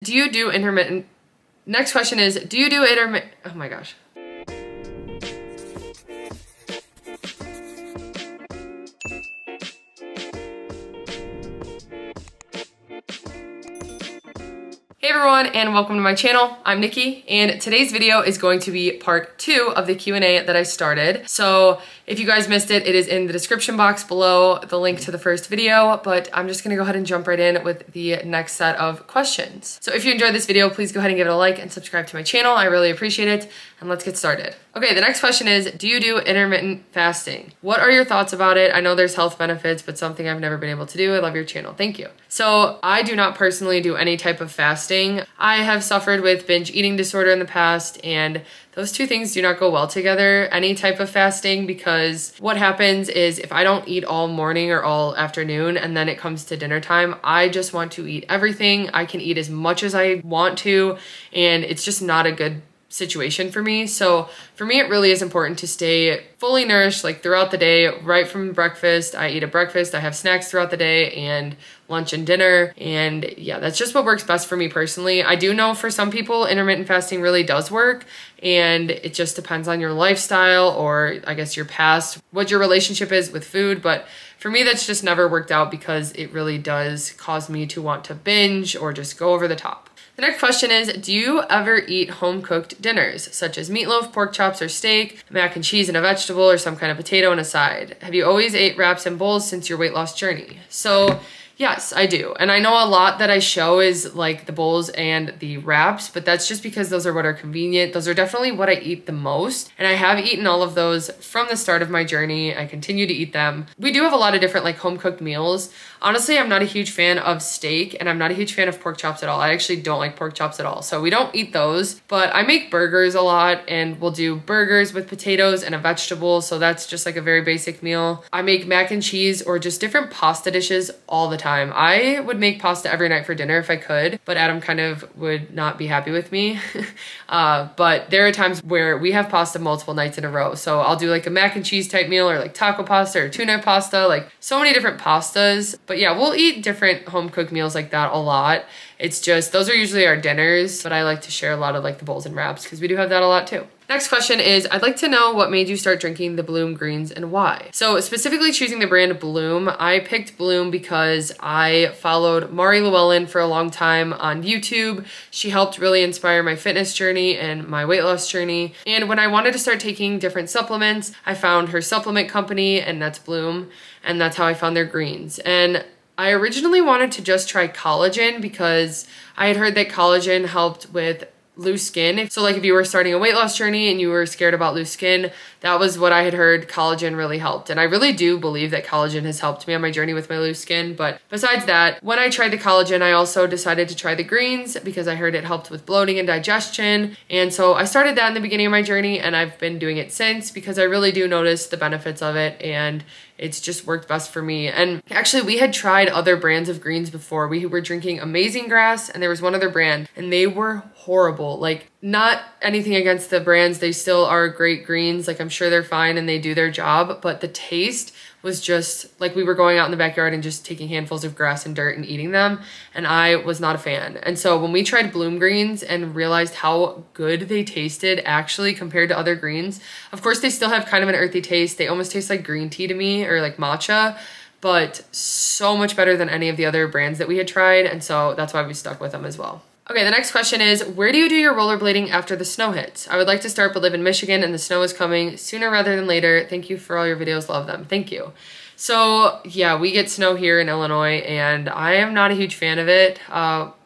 Do you do intermittent? Next question is, do you do intermittent? Oh my gosh. Hey everyone, and welcome to my channel. I'm Nikki, and today's video is going to be part 2 of the Q&A that I started. So if you guys missed it, it is in the description box below, the link to the first video, but I'm just gonna go ahead and jump right in with the next set of questions. So if you enjoyed this video, please go ahead and give it a like and subscribe to my channel. I really appreciate it, and let's get started. Okay, the next question is, do you do intermittent fasting? What are your thoughts about it? I know there's health benefits, but something I've never been able to do. I love your channel, thank you. So I do not personally do any type of fasting. I have suffered with binge eating disorder in the past, and those two things do not go well together, any type of fasting, because what happens is if I don't eat all morning or all afternoon and then it comes to dinner time, I just want to eat everything. I can eat as much as I want to, and it's just not a good situation for me. So for me, it really is important to stay fully nourished like throughout the day, right from breakfast. I eat a breakfast, I have snacks throughout the day, and lunch and dinner. And yeah, that's just what works best for me personally. I do know for some people, intermittent fasting really does work, and it just depends on your lifestyle, or I guess your past, what your relationship is with food. But for me, that's just never worked out because it really does cause me to want to binge or just go over the top. The next question is, do you ever eat home-cooked dinners, such as meatloaf, pork chops, or steak, mac and cheese and a vegetable, or some kind of potato and a side? Have you always ate wraps and bowls since your weight loss journey? So yes, I do. And I know a lot that I show is like the bowls and the wraps, but that's just because those are what are convenient. Those are definitely what I eat the most. And I have eaten all of those from the start of my journey. I continue to eat them. We do have a lot of different like home cooked meals. Honestly, I'm not a huge fan of steak, and I'm not a huge fan of pork chops at all. I actually don't like pork chops at all. So we don't eat those, but I make burgers a lot, and we'll do burgers with potatoes and a vegetable. So that's just like a very basic meal. I make mac and cheese or just different pasta dishes all the time. I would make pasta every night for dinner if I could, but Adam kind of would not be happy with me. But there are times where we have pasta multiple nights in a row. So I'll do like a mac and cheese type meal, or like taco pasta or tuna pasta, like so many different pastas. But yeah, we'll eat different home cooked meals like that a lot. It's just, those are usually our dinners, but I like to share a lot of like the bowls and wraps because we do have that a lot too. Next question is, I'd like to know what made you start drinking the Bloom greens and why. So specifically choosing the brand Bloom, I picked Bloom because I followed Mari Llewellyn for a long time on YouTube. She helped really inspire my fitness journey and my weight loss journey. And when I wanted to start taking different supplements, I found her supplement company, and that's Bloom. And that's how I found their greens. And I originally wanted to just try collagen because I had heard that collagen helped with loose skin. So like if you were starting a weight loss journey and you were scared about loose skin, that was what I had heard collagen really helped. And I really do believe that collagen has helped me on my journey with my loose skin. But besides that, when I tried the collagen, I also decided to try the greens because I heard it helped with bloating and digestion. And so I started that in the beginning of my journey, and I've been doing it since because I really do notice the benefits of it, and it's just worked best for me. And actually, we had tried other brands of greens before. We were drinking Amazing Grass, and there was one other brand, and they were horrible. Like, not anything against the brands. They still are great greens. Like, I'm sure they're fine and they do their job, but the taste was just like we were going out in the backyard and just taking handfuls of grass and dirt and eating them, and I was not a fan. And so when we tried Bloom greens and realized how good they tasted actually compared to other greens, of course they still have kind of an earthy taste. They almost taste like green tea to me, or like matcha, but so much better than any of the other brands that we had tried, and so that's why we stuck with them as well. Okay, the next question is, where do you do your rollerblading after the snow hits? I would like to start but live in Michigan, and the snow is coming sooner rather than later. Thank you for all your videos, love them. Thank you. So yeah, we get snow here in Illinois, and I am not a huge fan of it.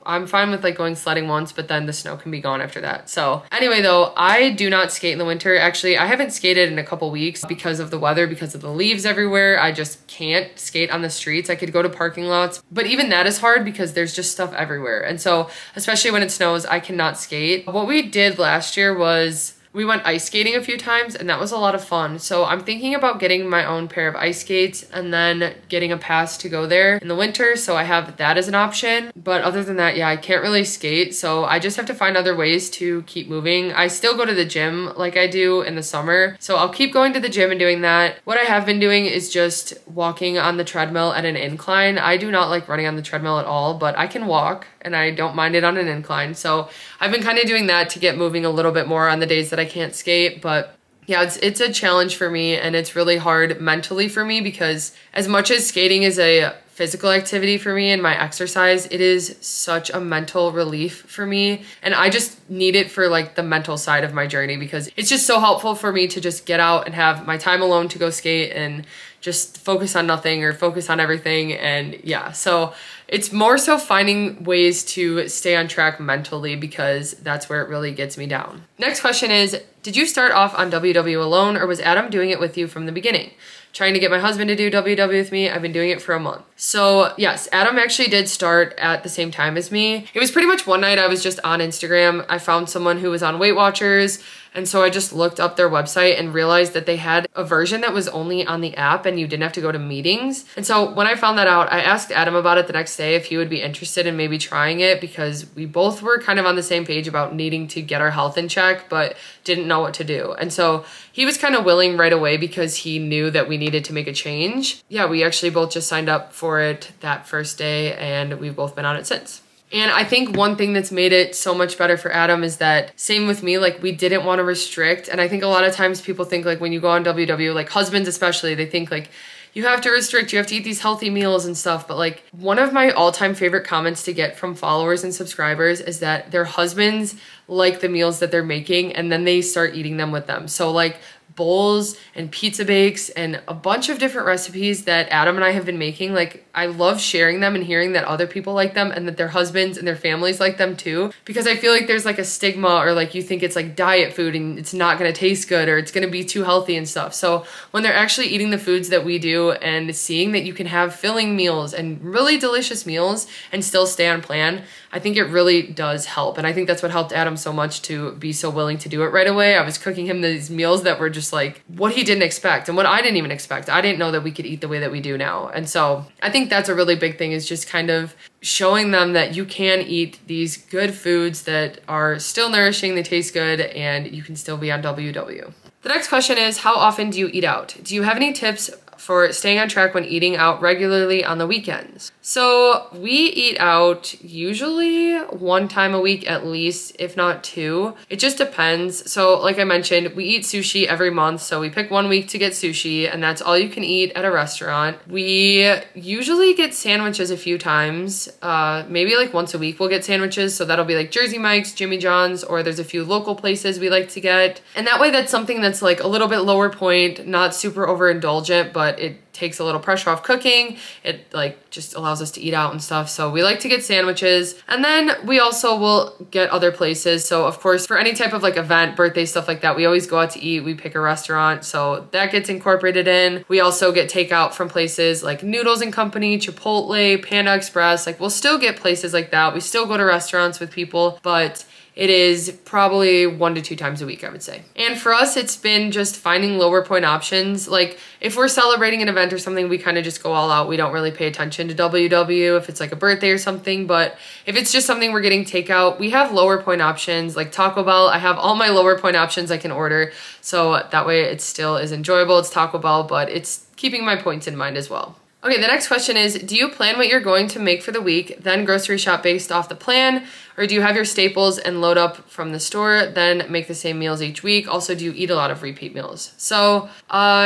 I'm fine with like going sledding once, but then the snow can be gone after that. So anyway though, I do not skate in the winter. Actually, I haven't skated in a couple weeks because of the weather, because of the leaves everywhere. I just can't skate on the streets. I could go to parking lots, but even that is hard because there's just stuff everywhere. And so, especially when it snows, I cannot skate. What we did last year was we went ice skating a few times, and that was a lot of fun. So I'm thinking about getting my own pair of ice skates and then getting a pass to go there in the winter, so I have that as an option. But other than that, yeah, I can't really skate, so I just have to find other ways to keep moving. I still go to the gym like I do in the summer, so I'll keep going to the gym and doing that. What I have been doing is just walking on the treadmill at an incline. I do not like running on the treadmill at all, but I can walk, and I don't mind it on an incline. So I've been kind of doing that to get moving a little bit more on the days that I can't skate, but yeah, it's a challenge for me, and it's really hard mentally for me because as much as skating is a physical activity for me and my exercise, it is such a mental relief for me. And I just need it for like the mental side of my journey because it's just so helpful for me to just get out and have my time alone to go skate and just focus on nothing or focus on everything. And yeah, so it's more so finding ways to stay on track mentally because that's where it really gets me down. Next question is, did you start off on WW alone or was Adam doing it with you from the beginning? Trying to get my husband to do WW with me. I've been doing it for a month. So yes, Adam actually did start at the same time as me. It was pretty much one night I was just on Instagram. I found someone who was on Weight Watchers. And so I just looked up their website and realized that they had a version that was only on the app and you didn't have to go to meetings. And so when I found that out, I asked Adam about it the next day if he would be interested in maybe trying it because we both were kind of on the same page about needing to get our health in check, but didn't know what to do. And so he was kind of willing right away because he knew that we needed to make a change. Yeah, we actually both just signed up for it that first day and we've both been on it since. And I think one thing that's made it so much better for Adam is that same with me, like we didn't want to restrict. And I think a lot of times people think like when you go on WW, like husbands especially, they think like you have to restrict, you have to eat these healthy meals and stuff. But like one of my all-time favorite comments to get from followers and subscribers is that their husbands like the meals that they're making and then they start eating them with them. So like bowls and pizza bakes and a bunch of different recipes that Adam and I have been making. Like I love sharing them and hearing that other people like them and that their husbands and their families like them too, because I feel like there's like a stigma or like you think it's like diet food and it's not going to taste good or it's going to be too healthy and stuff. So when they're actually eating the foods that we do and seeing that you can have filling meals and really delicious meals and still stay on plan, I think it really does help. And I think that's what helped Adam so much to be so willing to do it right away. I was cooking him these meals that were just like what he didn't expect and what I didn't even expect. I didn't know that we could eat the way that we do now. And so I think that's a really big thing, is just kind of showing them that you can eat these good foods that are still nourishing, they taste good, and you can still be on WW. The next question is, how often do you eat out? Do you have any tips for staying on track when eating out regularly on the weekends? So we eat out usually one time a week at least, if not two. It just depends. So like I mentioned, we eat sushi every month. So we pick one week to get sushi and that's all you can eat at a restaurant. We usually get sandwiches a few times. Maybe like once a week we'll get sandwiches. So that'll be like Jersey Mike's, Jimmy John's, or there's a few local places we like to get. And that way that's something that's like a little bit lower point, not super overindulgent, but it takes a little pressure off cooking. It like just allows us to eat out and stuff. So we like to get sandwiches. And then we also will get other places. So of course, for any type of like event, birthday, stuff like that, we always go out to eat. We pick a restaurant. So that gets incorporated in. We also get takeout from places like Noodles and Company, Chipotle, Panda Express. Like we'll still get places like that. We still go to restaurants with people, but it is probably 1 to 2 times a week, I would say. And for us, it's been just finding lower point options. Like if we're celebrating an event or something, we kind of just go all out. We don't really pay attention to WW if it's like a birthday or something. But if it's just something we're getting takeout, we have lower point options like Taco Bell. I have all my lower point options I can order. So that way it still is enjoyable. It's Taco Bell, but it's keeping my points in mind as well. Okay, the next question is, do you plan what you're going to make for the week, then grocery shop based off the plan? Or do you have your staples and load up from the store, then make the same meals each week? Also, do you eat a lot of repeat meals? So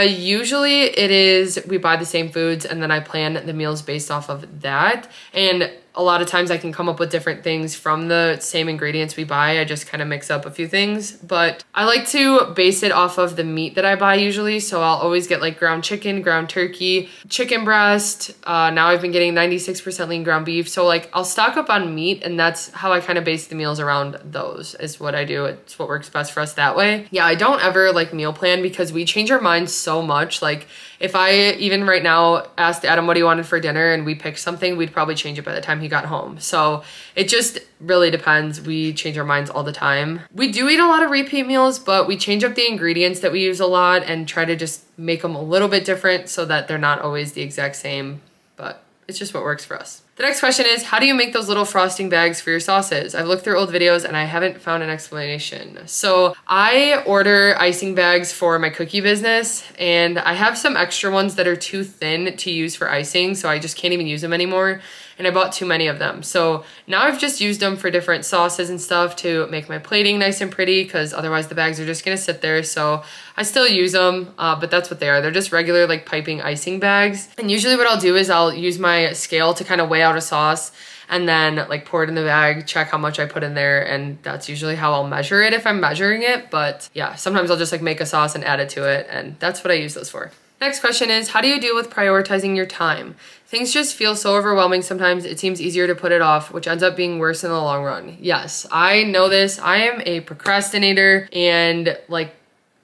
usually it is, we buy the same foods and then I plan the meals based off of that. And a lot of times I can come up with different things from the same ingredients we buy. I just kind of mix up a few things, but I like to base it off of the meat that I buy usually. So I'll always get like ground chicken, ground turkey, chicken breast. Now I've been getting 96% lean ground beef. So like I'll stock up on meat and that's how I kind of base the meals around those is what I do. It's what works best for us that way. Yeah, I don't ever like meal plan because we change our minds so much. Like if I even right now asked Adam what he wanted for dinner and we picked something, we'd probably change it by the time he got home. So it just really depends. We change our minds all the time. We do eat a lot of repeat meals, but we change up the ingredients that we use a lot and try to just make them a little bit different so that they're not always the exact same, but it's just what works for us. The next question is, how do you make those little frosting bags for your sauces? I've looked through old videos and I haven't found an explanation. So I order icing bags for my cookie business and I have some extra ones that are too thin to use for icing, so I just can't even use them anymore. and I bought too many of them. So now I've just used them for different sauces and stuff to make my plating nice and pretty, because otherwise the bags are just gonna sit there. So I still use them, but that's what they are. They're just regular like piping icing bags. And usually what I'll do is I'll use my scale to kind of weigh out a sauce and then like pour it in the bag, check how much I put in there, and that's usually how I'll measure it if I'm measuring it. But yeah, sometimes I'll just like make a sauce and add it to it, and that's what I use those for. Next question is, how do you deal with prioritizing your time? Things just feel so overwhelming sometimes, it seems easier to put it off, which ends up being worse in the long run. Yes, I know this. I am a procrastinator, and like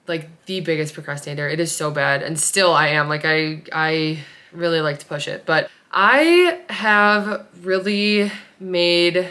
the biggest procrastinator. It is so bad, and still I am. Like I really like to push it, but I have really made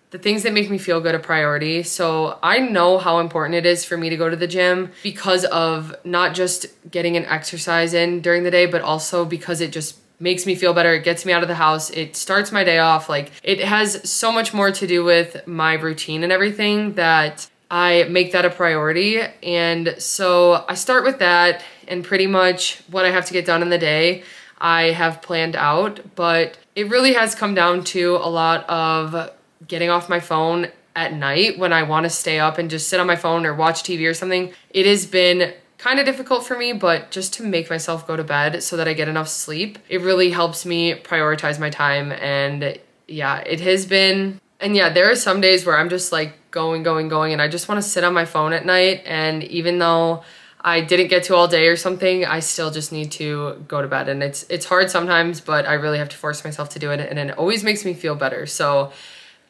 the things that make me feel good a priority. So I know how important it is for me to go to the gym, because of not just getting an exercise in during the day, but also because it just makes me feel better. It gets me out of the house. It starts my day off. Like, it has so much more to do with my routine and everything that I make that a priority. And so I start with that, and pretty much what I have to get done in the day I have planned out, but it really has come down to a lot of getting off my phone at night when I want to stay up and just sit on my phone or watch TV or something. It has been kind of difficult for me, but just to make myself go to bed so that I get enough sleep, it really helps me prioritize my time. And yeah, it has been, and yeah, there are some days where I'm just like going, and I just want to sit on my phone at night. And even though I didn't get to all day or something, I still just need to go to bed. And it's hard sometimes, but I really have to force myself to do it, and it always makes me feel better. So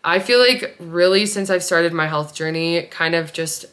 I feel like really since I've started my health journey, kind of just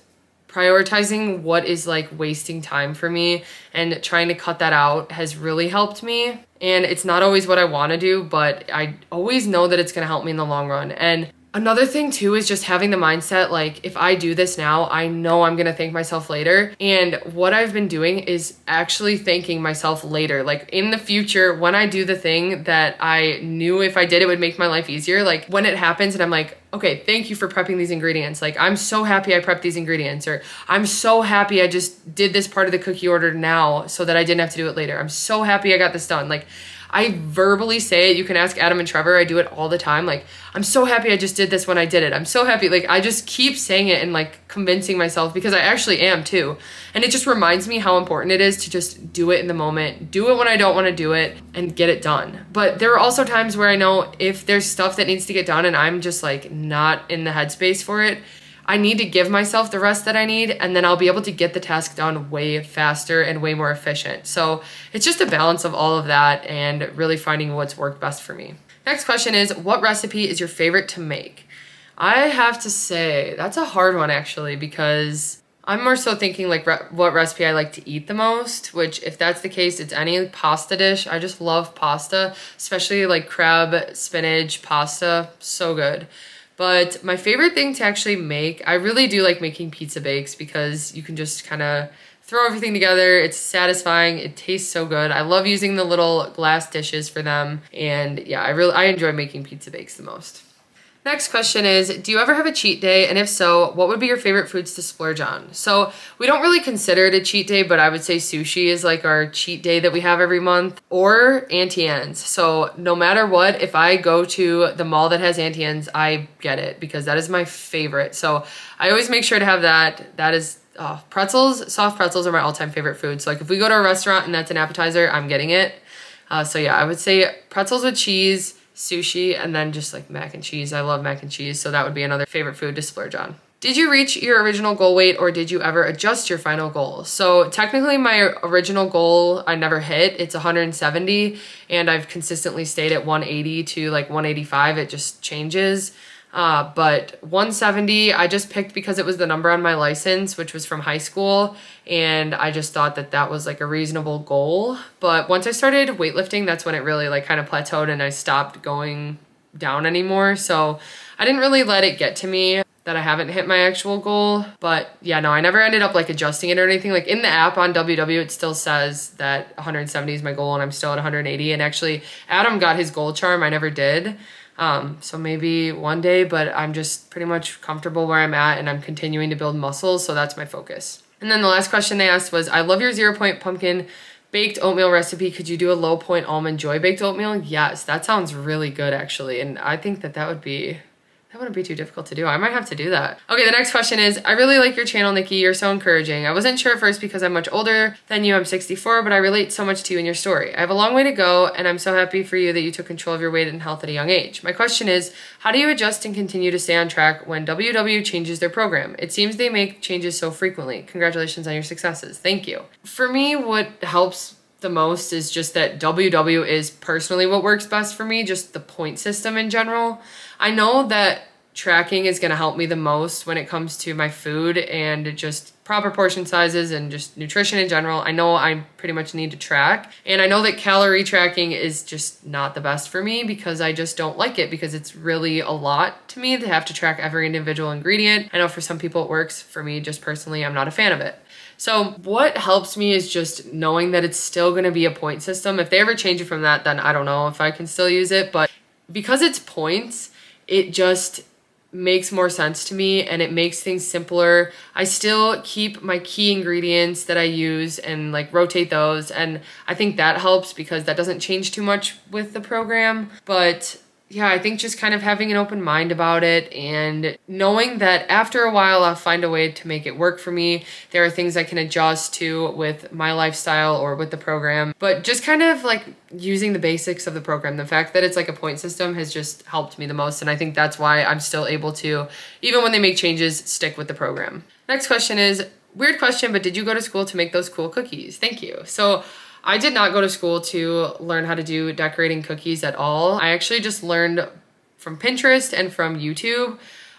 prioritizing what is like wasting time for me and trying to cut that out has really helped me. And it's not always what I want to do, but I always know that it's going to help me in the long run. And another thing too is just having the mindset, like, if I do this now, I know I'm gonna thank myself later. And what I've been doing is actually thanking myself later. Like, in the future, when I do the thing that I knew if I did it would make my life easier, like when it happens and I'm like, okay, thank you for prepping these ingredients. Like, I'm so happy I prepped these ingredients, or I'm so happy I just did this part of the cookie order now so that I didn't have to do it later. I'm so happy I got this done. Like, I verbally say it. You can ask Adam and Trevor. I do it all the time. Like, I'm so happy I just did this when I did it. I'm so happy. Like, I just keep saying it and like convincing myself, because I actually am too. And it just reminds me how important it is to just do it in the moment, do it when I don't want to do it, and get it done. But there are also times where I know if there's stuff that needs to get done and I'm just like not in the headspace for it, I need to give myself the rest that I need, and then I'll be able to get the task done way faster and way more efficient. So it's just a balance of all of that and really finding what's worked best for me. Next question is, what recipe is your favorite to make? I have to say, that's a hard one actually, because I'm more so thinking like what recipe I like to eat the most, which if that's the case, it's any pasta dish. I just love pasta, especially like crab, spinach, pasta, so good. But my favorite thing to actually make, I really do like making pizza bakes, because you can just kind of throw everything together. It's satisfying. It tastes so good. I love using the little glass dishes for them. And yeah, I enjoy making pizza bakes the most. Next question is, do you ever have a cheat day? And if so, what would be your favorite foods to splurge on? So we don't really consider it a cheat day, but I would say sushi is like our cheat day that we have every month, or Auntie Anne's. So no matter what, if I go to the mall that has Auntie Anne's, I get it, because that is my favorite. So I always make sure to have that. That is, pretzels, soft pretzels are my all-time favorite food. So like if we go to a restaurant and that's an appetizer, I'm getting it. So yeah, I would say pretzels with cheese, sushi, and then just like mac and cheese. I love mac and cheese, so that would be another favorite food to splurge on. Did you reach your original goal weight, or did you ever adjust your final goal? So technically my original goal I never hit. It's 170, and I've consistently stayed at 180 to like 185. It just changes. But 170 I just picked because it was the number on my license, which was from high school, and I just thought that that was like a reasonable goal. But once I started weightlifting, that's when it really like kind of plateaued and I stopped going down anymore. So I didn't really let it get to me that I haven't hit my actual goal. But yeah, no, I never ended up like adjusting it or anything. Like in the app on WW, it still says that 170 is my goal and I'm still at 180. And actually Adam got his gold charm. I never did. So maybe one day, but I'm just pretty much comfortable where I'm at, and I'm continuing to build muscles. So that's my focus. And then the last question they asked was, I love your 0 Point pumpkin baked oatmeal recipe. Could you do a low point almond joy baked oatmeal? Yes, that sounds really good actually. And I think that that wouldn't be too difficult to do. I might have to do that. Okay, the next question is, I really like your channel, Nikki. You're so encouraging. I wasn't sure at first because I'm much older than you. I'm 64, but I relate so much to you and your story. I have a long way to go, and I'm so happy for you that you took control of your weight and health at a young age. My question is, how do you adjust and continue to stay on track when WW changes their program? It seems they make changes so frequently. Congratulations on your successes. Thank you. For me, what helps the most is just that WW is personally what works best for me, just the point system in general. I know that tracking is going to help me the most when it comes to my food and just proper portion sizes and just nutrition in general. I know I pretty much need to track, and I know that calorie tracking is just not the best for me because I just don't like it, because it's really a lot to me to have to track every individual ingredient. I know for some people it works. For me, just personally, I'm not a fan of it. So what helps me is just knowing that it's still going to be a point system. If they ever change it from that, then I don't know if I can still use it, but because it's points, it just makes more sense to me and it makes things simpler. I still keep my key ingredients that I use and like rotate those, and I think that helps because that doesn't change too much with the program. But yeah, I think just kind of having an open mind about it and knowing that after a while I'll find a way to make it work for me. There are things I can adjust to with my lifestyle or with the program, but just kind of like using the basics of the program. The fact that it's like a point system has just helped me the most, and I think that's why I'm still able to, even when they make changes, stick with the program. Next question is, weird question, but did you go to school to make those cool cookies? Thank you. So I did not go to school to learn how to do decorating cookies at all. I actually just learned from Pinterest and from YouTube.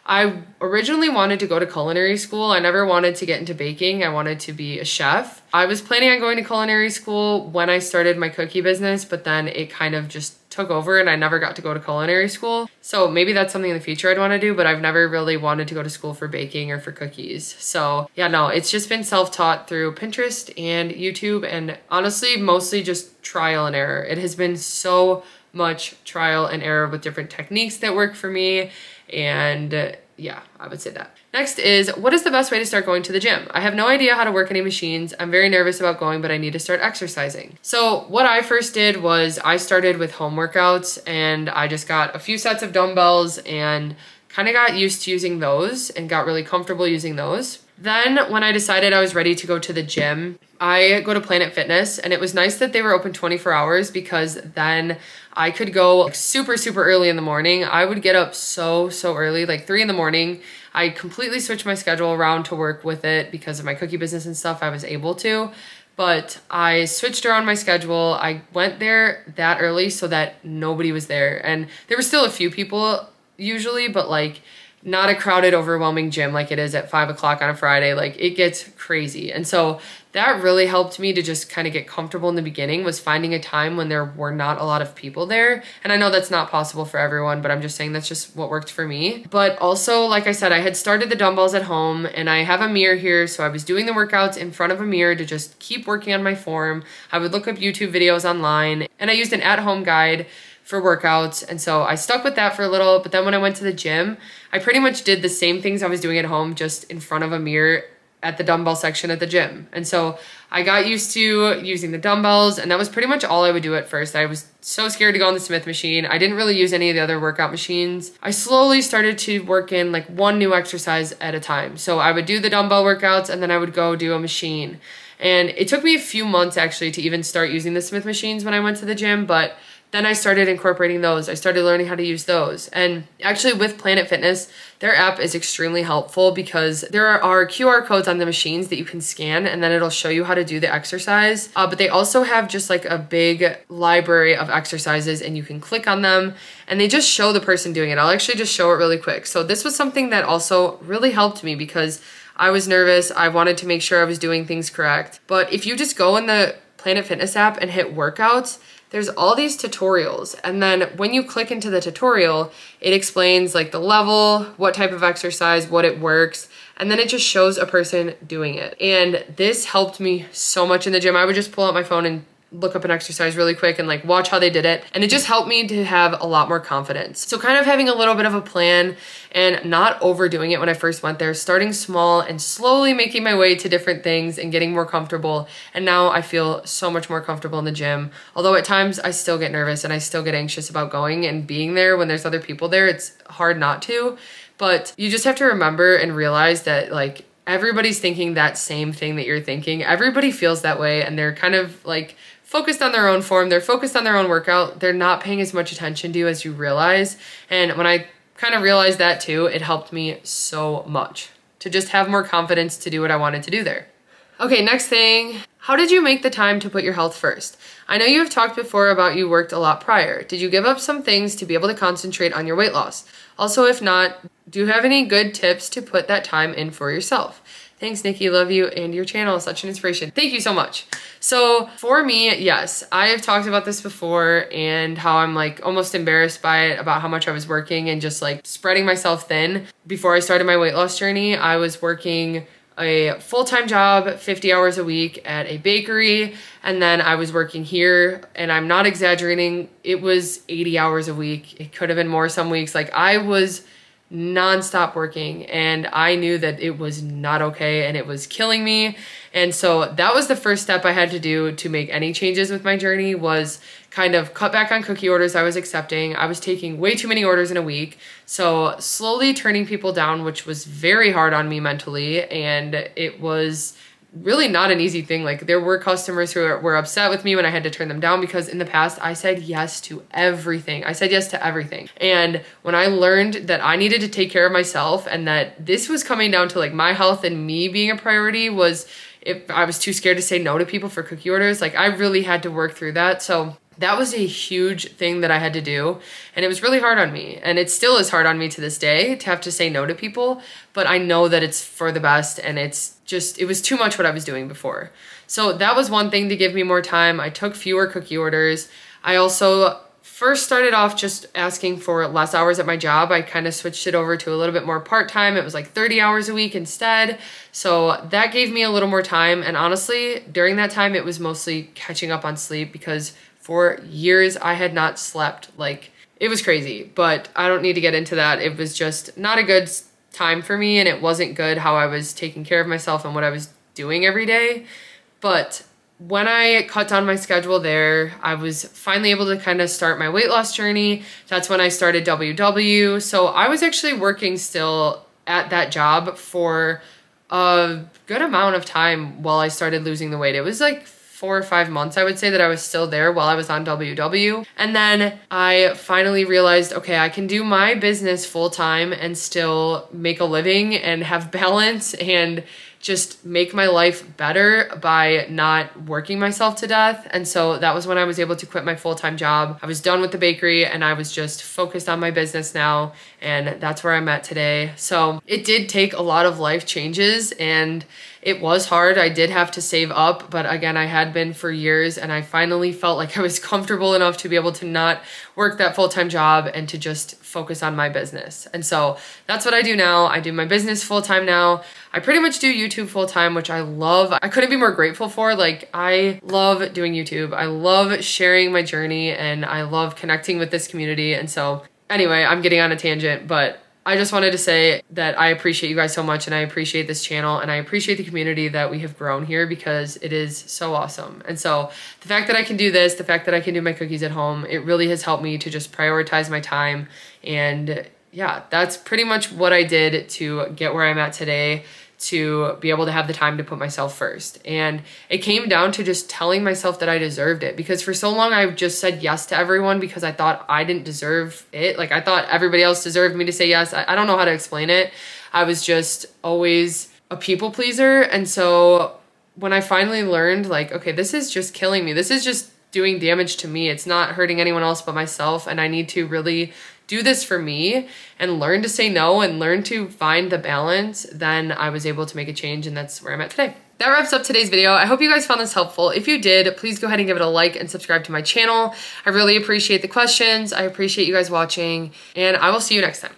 I originally wanted to go to culinary school. I never wanted to get into baking. I wanted to be a chef. I was planning on going to culinary school when I started my cookie business, but then it kind of just took over and I never got to go to culinary school. So maybe that's something in the future I'd want to do, but I've never really wanted to go to school for baking or for cookies. So yeah, no, it's just been self-taught through Pinterest and YouTube, and honestly, mostly just trial and error. It has been so much trial and error with different techniques that work for me. And yeah, I would say that. Next is, what is the best way to start going to the gym? I have no idea how to work any machines. I'm very nervous about going, but I need to start exercising. So what I first did was I started with home workouts, and I just got a few sets of dumbbells and kind of got used to using those and got really comfortable using those. Then when I decided I was ready to go to the gym, I go to Planet Fitness, and it was nice that they were open 24 hours because then I could go like super early in the morning. I would get up so early, like 3 in the morning. I completely switched my schedule around to work with it because of my cookie business and stuff. I was able to, but I switched around my schedule. I went there that early so that nobody was there, and there were still a few people usually, but like not a crowded, overwhelming gym like it is at 5 o'clock on a Friday. Like it gets crazy. And so that really helped me to just kind of get comfortable in the beginning, was finding a time when there were not a lot of people there. And I know that's not possible for everyone, but I'm just saying that's just what worked for me. But also, like I said, I had started the dumbbells at home and I have a mirror here. So I was doing the workouts in front of a mirror to just keep working on my form. I would look up YouTube videos online, and I used an at-home guide for workouts. And so I stuck with that for a little, but then when I went to the gym, I pretty much did the same things I was doing at home, just in front of a mirror at the dumbbell section at the gym. And so I got used to using the dumbbells, and that was pretty much all I would do at first. I was so scared to go on the Smith machine. I didn't really use any of the other workout machines. I slowly started to work in like one new exercise at a time. So I would do the dumbbell workouts and then I would go do a machine. And it took me a few months actually to even start using the Smith machines when I went to the gym, but then I started incorporating those. I started learning how to use those. And actually with Planet Fitness, their app is extremely helpful because there are QR codes on the machines that you can scan, and then it'll show you how to do the exercise. But they also have just like a big library of exercises, and you can click on them and they just show the person doing it. I'll actually just show it really quick. So this was something that also really helped me because I was nervous. I wanted to make sure I was doing things correct. But if you just go in the Planet Fitness app and hit workouts, there's all these tutorials, and then when you click into the tutorial, it explains like the level, what type of exercise, what it works, and then it just shows a person doing it. And this helped me so much in the gym. I would just pull out my phone and look up an exercise really quick and like watch how they did it. And it just helped me to have a lot more confidence. So kind of having a little bit of a plan and not overdoing it when I first went there, starting small and slowly making my way to different things and getting more comfortable. And now I feel so much more comfortable in the gym. Although at times I still get nervous and I still get anxious about going and being there when there's other people there. It's hard not to, but you just have to remember and realize that like everybody's thinking that same thing that you're thinking. Everybody feels that way and they're kind of like focused on their own form. They're focused on their own workout. They're not paying as much attention to you as you realize. And when I kind of realized that too, it helped me so much to just have more confidence to do what I wanted to do there. Okay, next thing, how did you make the time to put your health first? I know you have talked before about you worked a lot prior. Did you give up some things to be able to concentrate on your weight loss? Also, if not, do you have any good tips to put that time in for yourself? Thanks, Nikki. Love you and your channel is such an inspiration. Thank you so much. So for me, yes, I have talked about this before and how I'm like almost embarrassed by it, about how much I was working and just like spreading myself thin. Before I started my weight loss journey, I was working a full-time job, 50 hours a week at a bakery. And then I was working here, and I'm not exaggerating, it was 80 hours a week. It could have been more some weeks. Like I was nonstop working and I knew that it was not okay and it was killing me. And so that was the first step I had to do to make any changes with my journey, was kind of cut back on cookie orders I was accepting. I was taking way too many orders in a week. So slowly turning people down, which was very hard on me mentally. And it was really not an easy thing. Like there were customers who were upset with me when I had to turn them down, because in the past I said yes to everything. I said yes to everything. And when I learned that I needed to take care of myself and that this was coming down to like my health and me being a priority, was if I was too scared to say no to people for cookie orders, like I really had to work through that. So that was a huge thing that I had to do. And it was really hard on me. And it still is hard on me to this day to have to say no to people. But I know that it's for the best, and it's just, it was too much what I was doing before. So that was one thing to give me more time. I took fewer cookie orders. I also first started off just asking for less hours at my job. I kind of switched it over to a little bit more part-time. It was like 30 hours a week instead. So that gave me a little more time. And honestly, during that time, it was mostly catching up on sleep, because for years I had not slept. Like it was crazy, but I don't need to get into that. It was just not a good time for me, and it wasn't good how I was taking care of myself and what I was doing every day. But when I cut down my schedule there, I was finally able to kind of start my weight loss journey. That's when I started WW. So I was actually working still at that job for a good amount of time while I started losing the weight. It was like 4 or 5 months, I would say, that I was still there while I was on WW. And then I finally realized, okay, I can do my business full time and still make a living and have balance and just make my life better by not working myself to death. And so that was when I was able to quit my full-time job. I was done with the bakery and I was just focused on my business now. And that's where I'm at today. So it did take a lot of life changes, and it was hard. I did have to save up, but again, I had been for years, and I finally felt like I was comfortable enough to be able to not work that full-time job and to just focus on my business. And so that's what I do now. I do my business full-time now. I pretty much do YouTube full-time, which I love. I couldn't be more grateful for. Like, I love doing YouTube. I love sharing my journey, and I love connecting with this community. And so anyway, I'm getting on a tangent, but I just wanted to say that I appreciate you guys so much, and I appreciate this channel, and I appreciate the community that we have grown here, because it is so awesome. And so the fact that I can do this, the fact that I can do my cookies at home, it really has helped me to just prioritize my time. And yeah, that's pretty much what I did to get where I'm at today, to be able to have the time to put myself first. And it came down to just telling myself that I deserved it, because for so long I've just said yes to everyone because I thought I didn't deserve it. Like, I thought everybody else deserved me to say yes. I don't know how to explain it. I was just always a people pleaser. And so when I finally learned, like, okay, this is just killing me. This is just doing damage to me. It's not hurting anyone else but myself. And I need to really do this for me and learn to say no and learn to find the balance. Then I was able to make a change, and that's where I'm at today. That wraps up today's video. I hope you guys found this helpful. If you did, please go ahead and give it a like and subscribe to my channel. I really appreciate the questions. I appreciate you guys watching, and I will see you next time.